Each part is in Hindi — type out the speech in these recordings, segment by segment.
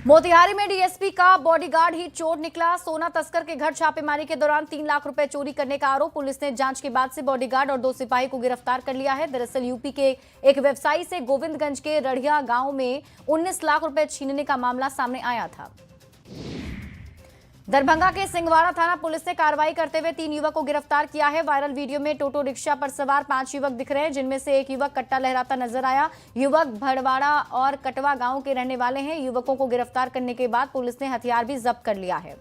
मोतिहारी में डीएसपी का बॉडीगार्ड ही चोर निकला। सोना तस्कर के घर छापेमारी के दौरान 3 लाख रुपए चोरी करने का आरोप। पुलिस ने जांच के बाद से बॉडीगार्ड और 2 सिपाही को गिरफ्तार कर लिया है। दरअसल यूपी के एक व्यवसायी से गोविंदगंज के रढ़िया गांव में 19 लाख रुपए छीनने का मामला सामने आया था। दरभंगा के सिंहवाड़ा थाना पुलिस ने कार्रवाई करते हुए 3 युवक को गिरफ्तार किया है। वायरल वीडियो में टोटो रिक्शा पर सवार 5 युवक दिख रहे हैं, जिनमें से एक युवक कट्टा लहराता नजर आया। युवक भड़वाड़ा और कटवा गांव के रहने वाले हैं। युवकों को गिरफ्तार करने के बाद पुलिस ने हथियार भी जब्त कर लिया है।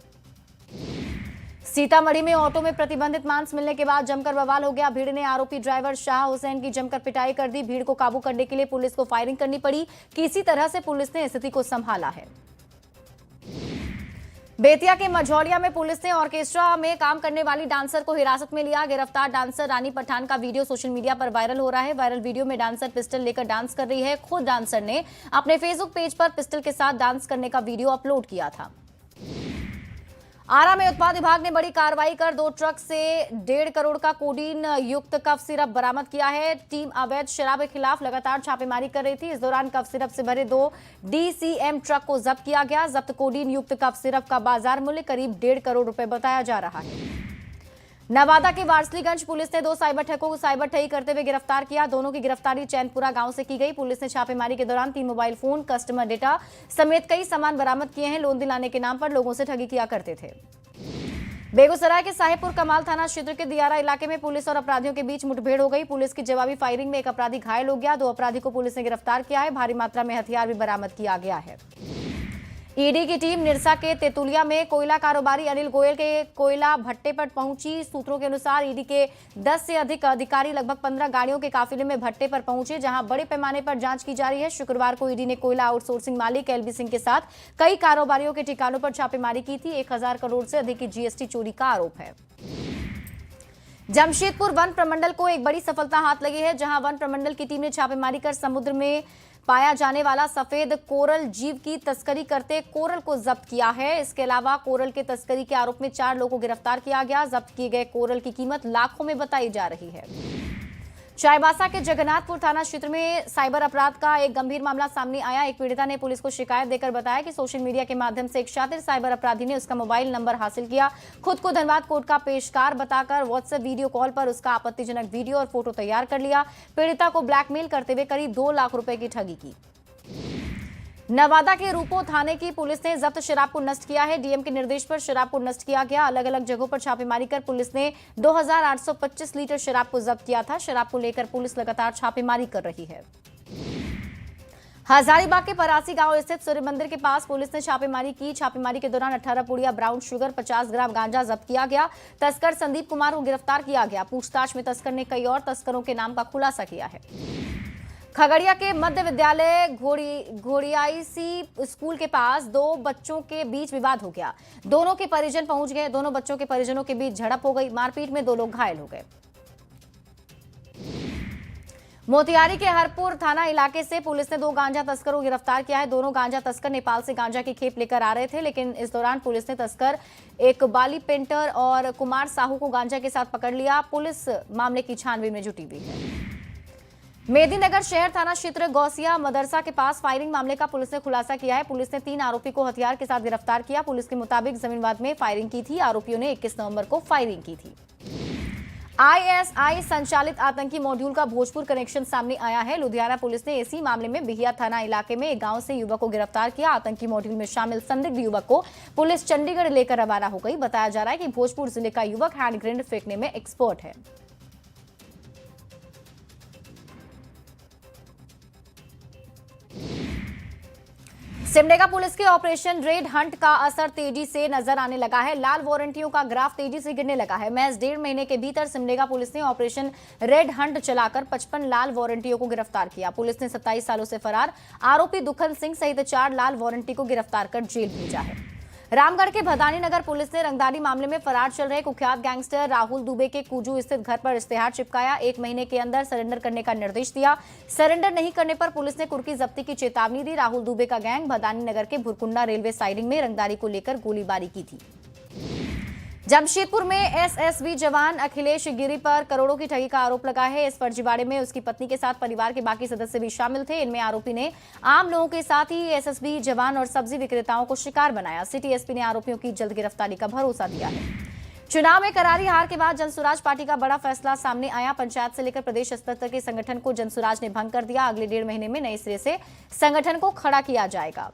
सीतामढ़ी में ऑटो में प्रतिबंधित मांस मिलने के बाद जमकर बवाल हो गया। भीड़ ने आरोपी ड्राइवर शाह हुसैन की जमकर पिटाई कर दी। भीड़ को काबू करने के लिए पुलिस को फायरिंग करनी पड़ी। किसी तरह से पुलिस ने स्थिति को संभाला है। बेतिया के मझौलिया में पुलिस ने ऑर्केस्ट्रा में काम करने वाली डांसर को हिरासत में लिया। गिरफ्तार डांसर रानी पठान का वीडियो सोशल मीडिया पर वायरल हो रहा है। वायरल वीडियो में डांसर पिस्टल लेकर डांस कर रही है। खुद डांसर ने अपने फेसबुक पेज पर पिस्टल के साथ डांस करने का वीडियो अपलोड किया था। आरा में उत्पाद विभाग ने बड़ी कार्रवाई कर 2 ट्रक से 1.5 करोड़ का कोडीन युक्त कफ सिरप बरामद किया है। टीम अवैध शराब के खिलाफ लगातार छापेमारी कर रही थी। इस दौरान कफ सिरप से भरे 2 डीसीएम ट्रक को जब्त किया गया। जब्त कोडीन युक्त कफ सिरप का बाजार मूल्य करीब 1.5 करोड़ रुपए बताया जा रहा है। नवादा के वारसलीगंज पुलिस ने 2 साइबर ठगों को साइबर ठगी करते हुए गिरफ्तार किया। दोनों की गिरफ्तारी चैनपुरा गांव से की गई। पुलिस ने छापेमारी के दौरान 3 मोबाइल फोन, कस्टमर डेटा समेत कई सामान बरामद किए हैं। लोन दिलाने के नाम पर लोगों से ठगी किया करते थे। बेगूसराय के साहेबपुर कमाल थाना क्षेत्र के दियारा इलाके में पुलिस और अपराधियों के बीच मुठभेड़ हो गई। पुलिस की जवाबी फायरिंग में एक अपराधी घायल हो गया। 2 अपराधी को पुलिस ने गिरफ्तार किया है। भारी मात्रा में हथियार भी बरामद किया गया है। ईडी की टीम निरसा के तेतुलिया में कोयला कारोबारी अनिल गोयल के कोयला भट्टे पर पहुंची। सूत्रों के अनुसार ईडी के 10 से अधिक अधिकारी लगभग 15 गाड़ियों के काफिले में भट्टे पर पहुंचे, जहां बड़े पैमाने पर जांच की जा रही है। शुक्रवार को ईडी ने कोयला आउटसोर्सिंग मालिक एलबी सिंह के साथ कई कारोबारियों के ठिकानों पर छापेमारी की थी। 1000 करोड़ से अधिक की जीएसटी चोरी का आरोप है। जमशेदपुर वन प्रमंडल को एक बड़ी सफलता हाथ लगी है, जहां वन प्रमंडल की टीम ने छापेमारी कर समुद्र में पाया जाने वाला सफेद कोरल जीव की तस्करी करते कोरल को जब्त किया है। इसके अलावा कोरल के तस्करी के आरोप में 4 लोगों को गिरफ्तार किया गया। जब्त किए गए कोरल की कीमत लाखों में बताई जा रही है। चाईबासा के जगन्नाथपुर थाना क्षेत्र में साइबर अपराध का एक गंभीर मामला सामने आया। एक पीड़िता ने पुलिस को शिकायत देकर बताया कि सोशल मीडिया के माध्यम से एक शातिर साइबर अपराधी ने उसका मोबाइल नंबर हासिल किया। खुद को धनबाद कोर्ट का पेशकार बताकर व्हाट्सएप वीडियो कॉल पर उसका आपत्तिजनक वीडियो और फोटो तैयार कर लिया। पीड़िता को ब्लैकमेल करते हुए करीब 2 लाख रुपए की ठगी की। नवादा के रूपो थाने की पुलिस ने जब्त शराब को नष्ट किया है। डीएम के निर्देश पर शराब को नष्ट किया गया। अलग अलग जगहों पर छापेमारी कर पुलिस ने 2825 लीटर शराब को जब्त किया था। शराब को लेकर पुलिस लगातार छापेमारी कर रही है। हजारीबाग के परासी गांव स्थित सूर्य मंदिर के पास पुलिस ने छापेमारी की। छापेमारी के दौरान 18 पुड़िया ब्राउन शुगर, 50 ग्राम गांजा जब्त किया गया। तस्कर संदीप कुमार को गिरफ्तार किया गया। पूछताछ में तस्कर ने कई और तस्करों के नाम का खुलासा किया है। खगड़िया के मध्य विद्यालय घोड़ियाईसी स्कूल के पास 2 बच्चों के बीच विवाद हो गया। दोनों के परिजन पहुंच गए। दोनों बच्चों के परिजनों के बीच झड़प हो गई। मारपीट में 2 लोग घायल हो गए। मोतिहारी के हरपुर थाना इलाके से पुलिस ने 2 गांजा तस्करों को गिरफ्तार किया है। दोनों गांजा तस्कर नेपाल से गांजा की खेप लेकर आ रहे थे, लेकिन इस दौरान पुलिस ने तस्कर एक बाली पेंटर और कुमार साहू को गांजा के साथ पकड़ लिया। पुलिस मामले की छानबीन में जुटी हुई है। मेदिनीनगर शहर थाना क्षेत्र गौसिया मदरसा के पास फायरिंग मामले का पुलिस ने खुलासा किया है। पुलिस ने 3 आरोपी को हथियार के साथ गिरफ्तार किया। पुलिस के मुताबिक जमीनवाद में फायरिंग की थी। आरोपियों ने 21 नवंबर को फायरिंग की थी। आईएसआई संचालित आतंकी मॉड्यूल का भोजपुर कनेक्शन सामने आया है। लुधियाना पुलिस ने इसी मामले में बिहिया थाना इलाके में एक गांव से युवक को गिरफ्तार किया। आतंकी मॉड्यूल में शामिल संदिग्ध युवक को पुलिस चंडीगढ़ लेकर रवाना हो गई। बताया जा रहा है कि भोजपुर जिले का युवक हैंड ग्रेनेड फेंकने में एक्सपर्ट है। सिमडेगा पुलिस के ऑपरेशन रेड हंट का असर तेजी से नजर आने लगा है। लाल वारंटियों का ग्राफ तेजी से गिरने लगा है। महज 1.5 महीने के भीतर सिमडेगा पुलिस ने ऑपरेशन रेड हंट चलाकर 55 लाल वारंटियों को गिरफ्तार किया। पुलिस ने 27 सालों से फरार आरोपी दुखन सिंह सहित 4 लाल वारंटी को गिरफ्तार कर जेल भेजा है। रामगढ़ के भदानी नगर पुलिस ने रंगदारी मामले में फरार चल रहे कुख्यात गैंगस्टर राहुल दुबे के कुजू स्थित घर पर इश्तेहार चिपकाया। 1 महीने के अंदर सरेंडर करने का निर्देश दिया। सरेंडर नहीं करने पर पुलिस ने कुर्की जब्ती की चेतावनी दी। राहुल दुबे का गैंग भदानी नगर के भुरकुंडा रेलवे साइडिंग में रंगदारी को लेकर गोलीबारी की थी। जमशेदपुर में एसएसबी जवान अखिलेश गिरी पर करोड़ों की ठगी का आरोप लगा है। इस फर्जीवाड़े में उसकी पत्नी के साथ परिवार के बाकी सदस्य भी शामिल थे। इनमें आरोपी ने आम लोगों के साथ ही एसएसबी जवान और सब्जी विक्रेताओं को शिकार बनाया। सिटी एसपी ने आरोपियों की जल्द गिरफ्तारी का भरोसा दिया है। चुनाव में करारी हार के बाद जनसुराज पार्टी का बड़ा फैसला सामने आया। पंचायत से लेकर प्रदेश स्तर तक के संगठन को जनसुराज ने भंग कर दिया। अगले 1.5 महीने में नए सिरे से संगठन को खड़ा किया जाएगा।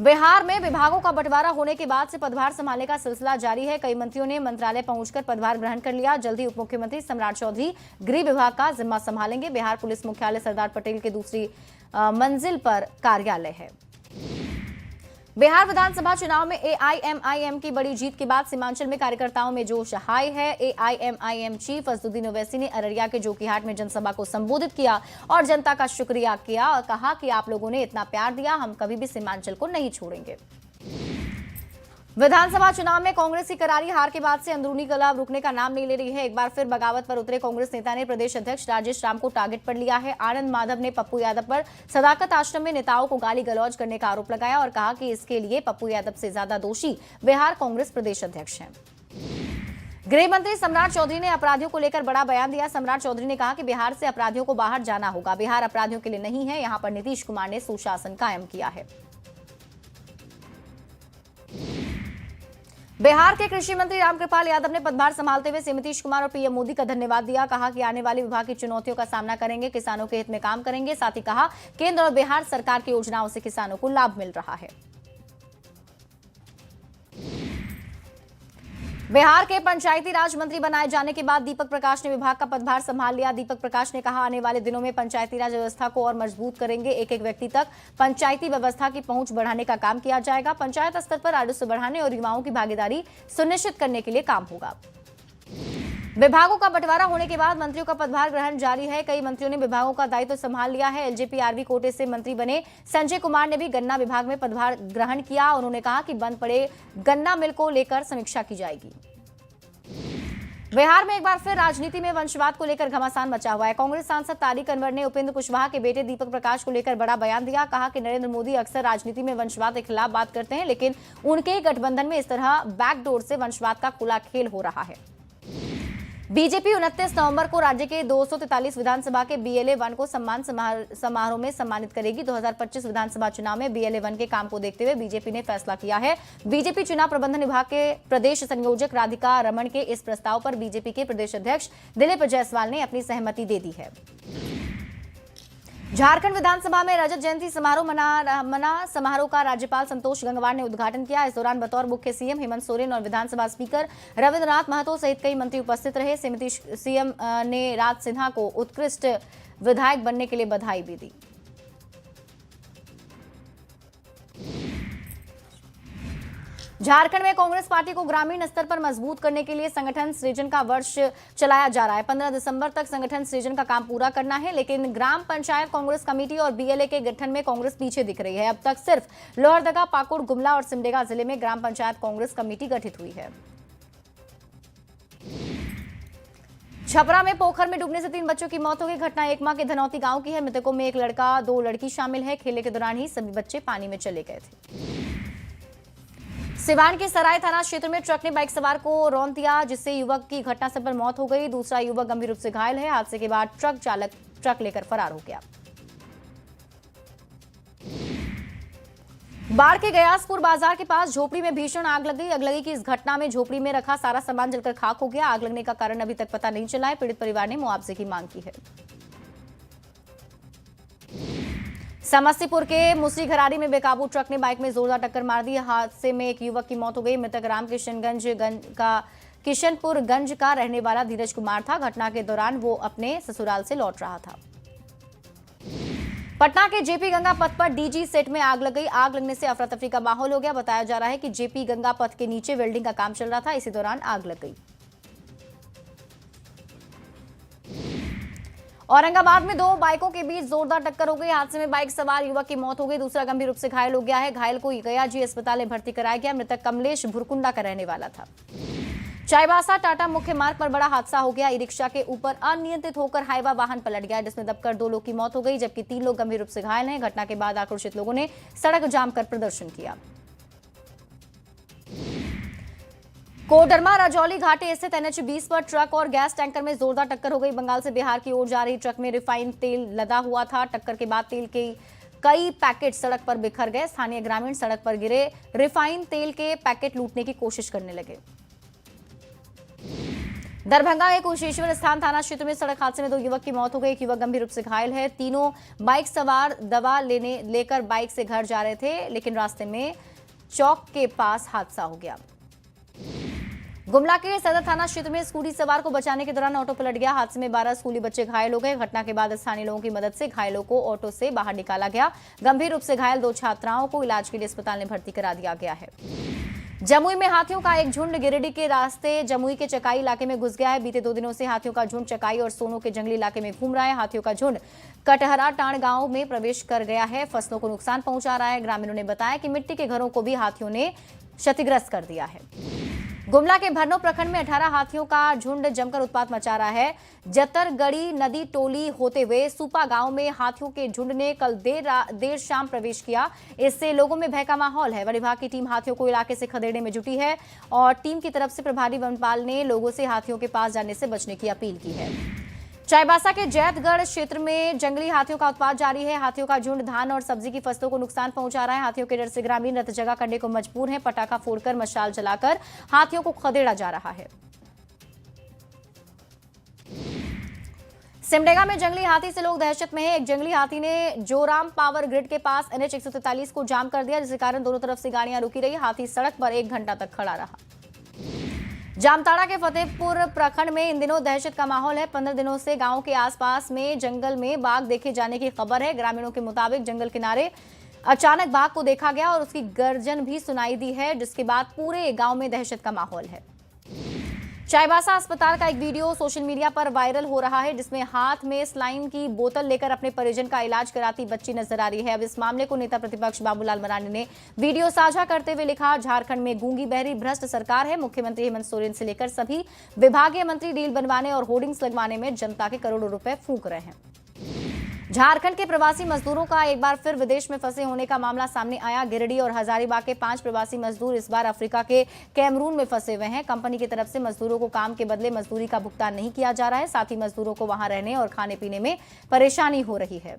बिहार में विभागों का बंटवारा होने के बाद से पदभार संभालने का सिलसिला जारी है। कई मंत्रियों ने मंत्रालय पहुंचकर पदभार ग्रहण कर लिया। जल्द ही उप मुख्यमंत्री सम्राट चौधरी गृह विभाग का जिम्मा संभालेंगे। बिहार पुलिस मुख्यालय सरदार पटेल के दूसरी मंजिल पर कार्यालय है। बिहार विधानसभा चुनाव में एआईएमआईएम की बड़ी जीत के बाद सीमांचल में कार्यकर्ताओं में जोश हाई है। एआईएमआईएम चीफ असदुद्दीन ओवैसी ने अररिया के जोकीहाट में जनसभा को संबोधित किया और जनता का शुक्रिया किया और कहा कि आप लोगों ने इतना प्यार दिया, हम कभी भी सीमांचल को नहीं छोड़ेंगे। विधानसभा चुनाव में कांग्रेस की करारी हार के बाद से अंदरूनी कलह रुकने का नाम नहीं ले रही है। एक बार फिर बगावत पर उतरे कांग्रेस नेता ने प्रदेश अध्यक्ष राजेश राम को टारगेट पर लिया है। आनंद माधव ने पप्पू यादव पर सदाकत आश्रम में नेताओं को गाली गलौज करने का आरोप लगाया और कहा कि इसके लिए पप्पू यादव से ज्यादा दोषी बिहार कांग्रेस प्रदेश अध्यक्ष हैं। गृह मंत्री सम्राट चौधरी ने अपराधियों को लेकर बड़ा बयान दिया। सम्राट चौधरी ने कहा कि बिहार से अपराधियों को बाहर जाना होगा। बिहार अपराधियों के लिए नहीं है। यहां पर नीतीश कुमार ने सुशासन कायम किया है। बिहार के कृषि मंत्री रामकृपाल यादव ने पदभार संभालते हुए नीतीश कुमार और पीएम मोदी का धन्यवाद दिया। कहा कि आने वाली विभाग की चुनौतियों का सामना करेंगे, किसानों के हित में काम करेंगे। साथ ही कहा केंद्र और बिहार सरकार की योजनाओं से किसानों को लाभ मिल रहा है। बिहार के पंचायती राज मंत्री बनाए जाने के बाद दीपक प्रकाश ने विभाग का पदभार संभाल लिया। दीपक प्रकाश ने कहा आने वाले दिनों में पंचायती राज व्यवस्था को और मजबूत करेंगे। एक एक व्यक्ति तक पंचायती व्यवस्था की पहुंच बढ़ाने का काम किया जाएगा। पंचायत स्तर पर राजस्व बढ़ाने और युवाओं की भागीदारी सुनिश्चित करने के लिए काम होगा। विभागों का बंटवारा होने के बाद मंत्रियों का पदभार ग्रहण जारी है। कई मंत्रियों ने विभागों का दायित्व संभाल लिया है। एलजेपी आरवी कोटे से मंत्री बने संजय कुमार ने भी गन्ना विभाग में पदभार ग्रहण किया। उन्होंने कहा कि बंद पड़े गन्ना मिल को लेकर समीक्षा की जाएगी। बिहार में एक बार फिर राजनीति में वंशवाद को लेकर घमासान मचा हुआ है। कांग्रेस सांसद तारिक अनवर ने उपेंद्र कुशवाहा के बेटे दीपक प्रकाश को लेकर बड़ा बयान दिया। कहा कि नरेंद्र मोदी अक्सर राजनीति में वंशवाद के खिलाफ बात करते हैं, लेकिन उनके गठबंधन में इस तरह बैकडोर से वंशवाद का खुला खेल हो रहा है। बीजेपी 29 नवंबर को राज्य के 243 विधानसभा के BLA 1 को सम्मान समारोह में सम्मानित करेगी। 2025 विधानसभा चुनाव में BLA 1 के काम को देखते हुए बीजेपी ने फैसला किया है। बीजेपी चुनाव प्रबंधन विभाग के प्रदेश संयोजक राधिका रमन के इस प्रस्ताव पर बीजेपी के प्रदेश अध्यक्ष दिलीप जायसवाल ने अपनी सहमति दे दी है। झारखंड विधानसभा में रजत जयंती समारोह समारोह का राज्यपाल संतोष गंगवार ने उद्घाटन किया। इस दौरान बतौर मुख्य सीएम हेमंत सोरेन और विधानसभा स्पीकर रविंद्रनाथ महतो सहित कई मंत्री उपस्थित रहे। श्रीमती सीएम ने राज सिन्हा को उत्कृष्ट विधायक बनने के लिए बधाई भी दी। झारखंड में कांग्रेस पार्टी को ग्रामीण स्तर पर मजबूत करने के लिए संगठन सृजन का वर्ष चलाया जा रहा है। 15 दिसंबर तक संगठन सृजन का काम पूरा करना है, लेकिन ग्राम पंचायत कांग्रेस कमेटी और BLA के गठन में कांग्रेस पीछे दिख रही है। अब तक सिर्फ लोहरदगा, पाकुड़, गुमला और सिमडेगा जिले में ग्राम पंचायत कांग्रेस कमेटी गठित हुई है। छपरा में पोखर में डूबने से 3 बच्चों की मौत हो गई। घटना एकमा के धनौती गांव की है। मृतकों में एक लड़का, 2 लड़की शामिल है। खेलने के दौरान ही सभी बच्चे पानी में चले गए थे। सिवान के सराय थाना क्षेत्र में ट्रक ने बाइक सवार को रौंद दिया, जिससे युवक की घटनास्थल पर मौत हो गई। दूसरा युवक गंभीर रूप से घायल है। हादसे के बाद ट्रक चालक ट्रक लेकर फरार हो गया। बाढ़ के गयासपुर बाजार के पास झोपड़ी में भीषण आग लग गई। अगलगी की इस घटना में झोपड़ी में रखा सारा सामान जलकर खाक हो गया। आग लगने का कारण अभी तक पता नहीं चला है। पीड़ित परिवार ने मुआवजे की मांग की है। समस्तीपुर के मुसरी घरारी में बेकाबू ट्रक ने बाइक में जोरदार टक्कर मार दी। हादसे में एक युवक की मौत हो गई। मृतक किशनपुरगंज का रहने वाला धीरज कुमार था। घटना के दौरान वो अपने ससुराल से लौट रहा था। पटना के जेपी गंगा पथ पर डीजी सेट में आग लग गई। आग लगने से अफरा तफरी का माहौल हो गया। बताया जा रहा है कि जेपी गंगा पथ के नीचे वेल्डिंग का काम चल रहा था। इसी दौरान आग लग गई। औरंगाबाद में 2 बाइकों के बीच जोरदार टक्कर हो गई। हादसे में बाइक सवार युवक की मौत हो गई। दूसरा गंभीर रूप से घायल हो गया है। घायल को गया जी अस्पताल में भर्ती कराया गया। मृतक कमलेश भुरकुंडा का रहने वाला था। चाईबासा टाटा मुख्य मार्ग पर बड़ा हादसा हो गया। ई रिक्शा के ऊपर अनियंत्रित होकर हाईवा वाहन पलट गया, जिसमें दबकर 2 लोग की मौत हो गई, जबकि 3 लोग गंभीर रूप से घायल हैं। घटना के बाद आक्रोशित लोगों ने सड़क जाम कर प्रदर्शन किया। कोडरमा राजौली घाटी स्थित NH-20 पर ट्रक और गैस टैंकर में जोरदार टक्कर हो गई। बंगाल से बिहार की ओर जा रही ट्रक में रिफाइंड तेल लदा हुआ था। टक्कर के बाद तेल के कई पैकेट सड़क पर बिखर गए। स्थानीय ग्रामीण सड़क पर गिरे रिफाइंड तेल के पैकेट लूटने की कोशिश करने लगे। दरभंगा के कुशेश्वर स्थान थाना क्षेत्र में सड़क हादसे में 2 युवक की मौत हो गई। एक युवक गंभीर रूप से घायल है। तीनों बाइक सवार दवा लेकर बाइक से घर जा रहे थे, लेकिन रास्ते में चौक के पास हादसा हो गया। गुमला के सदर थाना क्षेत्र में स्कूटी सवार को बचाने के दौरान ऑटो पलट गया। हादसे में 12 स्कूली बच्चे घायल हो गए। घटना के बाद स्थानीय लोगों की मदद से घायलों को ऑटो से बाहर निकाला गया। गंभीर रूप से घायल 2 छात्राओं को इलाज के लिए अस्पताल में भर्ती करा दिया गया है। जमुई में हाथियों का एक झुंड गिरिडीह के रास्ते जमुई के चकाई इलाके में घुस गया है। बीते 2 दिनों से हाथियों का झुंड चकाई और सोनो के जंगली इलाके में घूम रहा है। हाथियों का झुंड कटहरा टाण गांव में प्रवेश कर गया है। फसलों को नुकसान पहुंचा रहा है। ग्रामीणों ने बताया कि मिट्टी के घरों को भी हाथियों ने क्षतिग्रस्त कर दिया है। गुमला के भरनो प्रखंड में 18 हाथियों का झुंड जमकर उत्पात मचा रहा है। जतरगढ़ी नदी टोली होते हुए सुपा गांव में हाथियों के झुंड ने कल देर शाम प्रवेश किया। इससे लोगों में भय का माहौल है। वन विभाग की टीम हाथियों को इलाके से खदेड़ने में जुटी है और टीम की तरफ से प्रभारी वनपाल ने लोगों से हाथियों के पास जाने से बचने की अपील की है। चाईबासा के जैतगढ़ क्षेत्र में जंगली हाथियों का उत्पात जारी है। हाथियों का झुंड धान और सब्जी की फसलों को नुकसान पहुंचा रहा है। हाथियों के डर से ग्रामीण रत जगह करने को मजबूर हैं। पटाखा फोड़कर मशाल जलाकर हाथियों को खदेड़ा जा रहा है। सिमडेगा में जंगली हाथी से लोग दहशत में हैं। एक जंगली हाथी ने जोराम पावर ग्रिड के पास NH-143 को जाम कर दिया, जिसके कारण दोनों तरफ से गाड़ियां रुकी रही। हाथी सड़क पर 1 घंटा तक खड़ा रहा। जामताड़ा के फतेहपुर प्रखंड में इन दिनों दहशत का माहौल है। 15 दिनों से गांव के आसपास में जंगल में बाघ देखे जाने की खबर है। ग्रामीणों के मुताबिक जंगल किनारे अचानक बाघ को देखा गया और उसकी गर्जन भी सुनाई दी है, जिसके बाद पूरे गांव में दहशत का माहौल है। चाईबासा अस्पताल का एक वीडियो सोशल मीडिया पर वायरल हो रहा है, जिसमें हाथ में सलाइन की बोतल लेकर अपने परिजन का इलाज कराती बच्ची नजर आ रही है। अब इस मामले को नेता प्रतिपक्ष बाबूलाल मरांडी ने वीडियो साझा करते हुए लिखा, झारखंड में गूंगी बहरी भ्रष्ट सरकार है। मुख्यमंत्री हेमंत सोरेन से लेकर सभी विभागीय मंत्री डील बनवाने और होर्डिंग्स लगवाने में जनता के करोड़ों रुपए फूंक रहे हैं। झारखंड के प्रवासी मजदूरों का एक बार फिर विदेश में फंसे होने का मामला सामने आया। गिरिडीह और हजारीबाग के 5 प्रवासी मजदूर इस बार अफ्रीका के कैमरून में फंसे हुए हैं। कंपनी की तरफ से मजदूरों को काम के बदले मजदूरी का भुगतान नहीं किया जा रहा है। साथ ही मजदूरों को वहां रहने और खाने पीने में परेशानी हो रही है।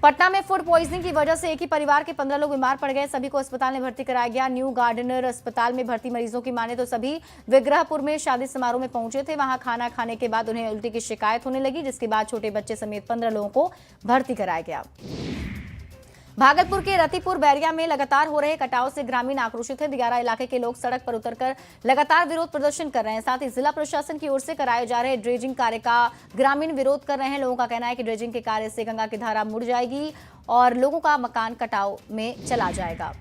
पटना में फूड पॉइजनिंग की वजह से एक ही परिवार के 15 लोग बीमार पड़ गए। सभी को अस्पताल में भर्ती कराया गया। न्यू गार्डनर अस्पताल में भर्ती मरीजों की माने तो सभी विग्रहपुर में शादी समारोह में पहुंचे थे। वहां खाना खाने के बाद उन्हें उल्टी की शिकायत होने लगी, जिसके बाद छोटे बच्चे समेत 15 लोगों को भर्ती कराया गया। भागलपुर के रतिपुर बैरिया में लगातार हो रहे कटाव से ग्रामीण आक्रोशित है। दिगारा इलाके के लोग सड़क पर उतरकर लगातार विरोध प्रदर्शन कर रहे हैं। साथ ही जिला प्रशासन की ओर से कराए जा रहे ड्रेजिंग कार्य का ग्रामीण विरोध कर रहे हैं। लोगों का कहना है कि ड्रेजिंग के कार्य से गंगा की धारा मुड़ जाएगी और लोगों का मकान कटाव में चला जाएगा।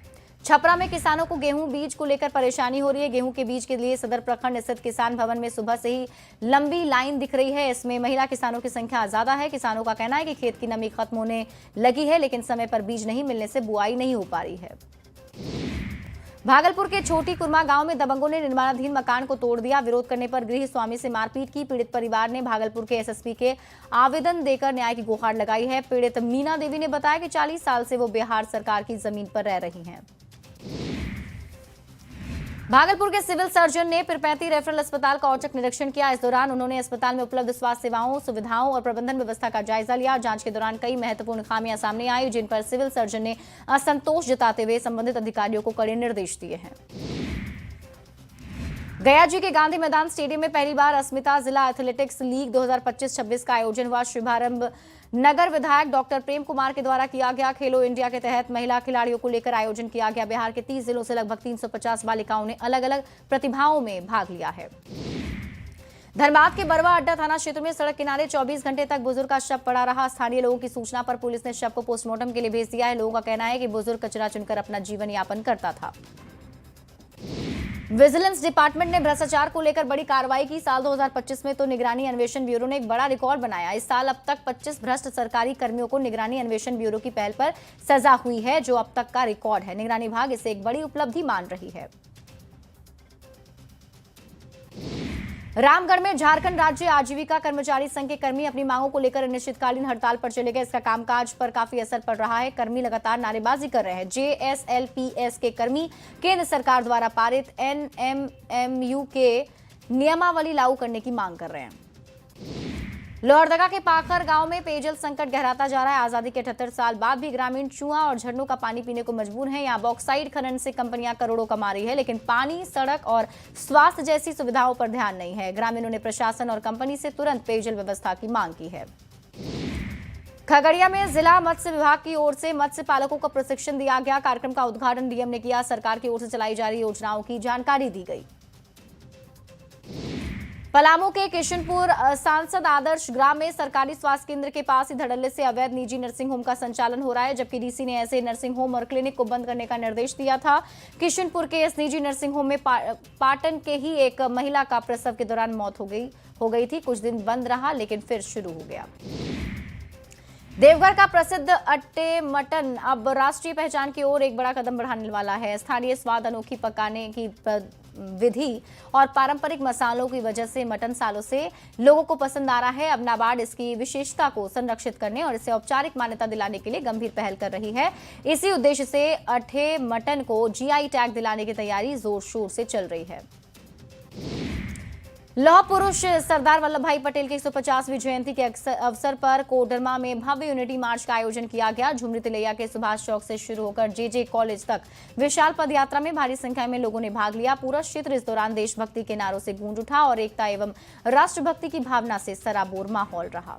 छपरा में किसानों को गेहूं बीज को लेकर परेशानी हो रही है। गेहूं के बीज के लिए सदर प्रखंड स्थित किसान भवन में सुबह से ही लंबी लाइन दिख रही है। इसमें महिला किसानों की संख्या ज्यादा है। किसानों का कहना है कि खेत की नमी खत्म होने लगी है, लेकिन समय पर बीज नहीं मिलने से बुआई नहीं हो पा रही है। भागलपुर के छोटी कुरमा गांव में दबंगों ने निर्माणाधीन मकान को तोड़ दिया। विरोध करने पर गृह स्वामी से मारपीट की। पीड़ित परिवार ने भागलपुर के SSP के आवेदन देकर न्याय की गुहार लगाई है। पीड़ित मीना देवी ने बताया कि 40 साल से वो बिहार सरकार की जमीन पर रह रही हैं। भागलपुर के सिविल सर्जन ने पिरपैंती रेफरल अस्पताल का औचक निरीक्षण किया। इस दौरान उन्होंने अस्पताल में उपलब्ध स्वास्थ्य सेवाओं, सुविधाओं और प्रबंधन व्यवस्था का जायजा लिया। जांच के दौरान कई महत्वपूर्ण खामियां सामने आई, जिन पर सिविल सर्जन ने असंतोष जताते हुए संबंधित अधिकारियों को कड़े निर्देश दिए हैं। गया जी के गांधी मैदान स्टेडियम में पहली बार अस्मिता जिला एथलेटिक्स लीग 2025-26 का आयोजन हुआ। शुभारंभ नगर विधायक डॉक्टर प्रेम कुमार के द्वारा किया गया। खेलो इंडिया के तहत महिला खिलाड़ियों को लेकर आयोजन किया गया। बिहार के 30 जिलों से लगभग 350 बालिकाओं ने अलग अलग प्रतिभाओं में भाग लिया है। धनबाद के बरवा अड्डा थाना क्षेत्र में सड़क किनारे 24 घंटे तक बुजुर्ग का शव पड़ा रहा। स्थानीय लोगों की सूचना पर पुलिस ने शव को पोस्टमार्टम के लिए भेज दिया है। लोगों का कहना है कि बुजुर्ग कचरा चुनकर अपना जीवन यापन करता था। विजिलेंस डिपार्टमेंट ने भ्रष्टाचार को लेकर बड़ी कार्रवाई की। साल 2025 में तो निगरानी अन्वेषण ब्यूरो ने एक बड़ा रिकॉर्ड बनाया। इस साल अब तक 25 भ्रष्ट सरकारी कर्मियों को निगरानी अन्वेषण ब्यूरो की पहल पर सजा हुई है, जो अब तक का रिकॉर्ड है। निगरानी विभाग इसे एक बड़ी उपलब्धि मान रही है। रामगढ़ में झारखंड राज्य आजीविका कर्मचारी संघ के कर्मी अपनी मांगों को लेकर अनिश्चितकालीन हड़ताल पर चले गए। इसका कामकाज पर काफी असर पड़ रहा है। कर्मी लगातार नारेबाजी कर रहे हैं। जेएसएलपीएस के कर्मी केंद्र सरकार द्वारा पारित एनएमएमयू के नियमावली लागू करने की मांग कर रहे हैं। लोहरदगा के पाखर गांव में पेयजल संकट गहराता जा रहा है। आजादी के 78 साल बाद भी ग्रामीण कुआं और झरनों का पानी पीने को मजबूर हैं। यहां बॉक्साइट खनन से कंपनियां करोड़ों कमा रही है, लेकिन पानी, सड़क और स्वास्थ्य जैसी सुविधाओं पर ध्यान नहीं है। ग्रामीणों ने प्रशासन और कंपनी से तुरंत पेयजल व्यवस्था की मांग की है। खगड़िया में जिला मत्स्य विभाग की ओर से मत्स्य पालकों को प्रशिक्षण दिया गया। कार्यक्रम का उद्घाटन डीएम ने किया। सरकार की ओर से चलाई जा रही योजनाओं की जानकारी दी गई। पलामू के किशनपुर सांसद आदर्श ग्राम में सरकारी स्वास्थ्य केंद्र के पास ही धड़ल्ले से अवैध निजी नर्सिंग होम का संचालन हो रहा है, जबकि डीसी ने ऐसे नर्सिंग होम और क्लिनिक को बंद करने का निर्देश दिया था। किशनपुर के इस निजी नर्सिंग होम में पाटन के ही एक महिला का प्रसव के दौरान मौत हो गई थी। कुछ दिन बंद रहा, लेकिन फिर शुरू हो गया। देवघर का प्रसिद्ध अट्टे मटन अब राष्ट्रीय पहचान की ओर एक बड़ा कदम बढ़ाने वाला है। स्थानीय स्वाद, अनोखी पकाने की विधि और पारंपरिक मसालों की वजह से मटन सालों से लोगों को पसंद आ रहा है। अब नाबार्ड इसकी विशेषता को संरक्षित करने और इसे औपचारिक मान्यता दिलाने के लिए गंभीर पहल कर रही है। इसी उद्देश्य से अट्टे मटन को जीआई टैग दिलाने की तैयारी जोर शोर से चल रही है। लौह पुरुष सरदार वल्लभ भाई पटेल की 150वीं जयंती के अवसर पर कोडरमा में भव्य यूनिटी मार्च का आयोजन किया गया। झुमरी तिलैया के सुभाष चौक से शुरू होकर जेजे कॉलेज तक विशाल पदयात्रा में भारी संख्या में लोगों ने भाग लिया। पूरा क्षेत्र इस दौरान देशभक्ति के नारों से गूंज उठा और एकता एवं राष्ट्रभक्ति की भावना से सराबोर माहौल रहा।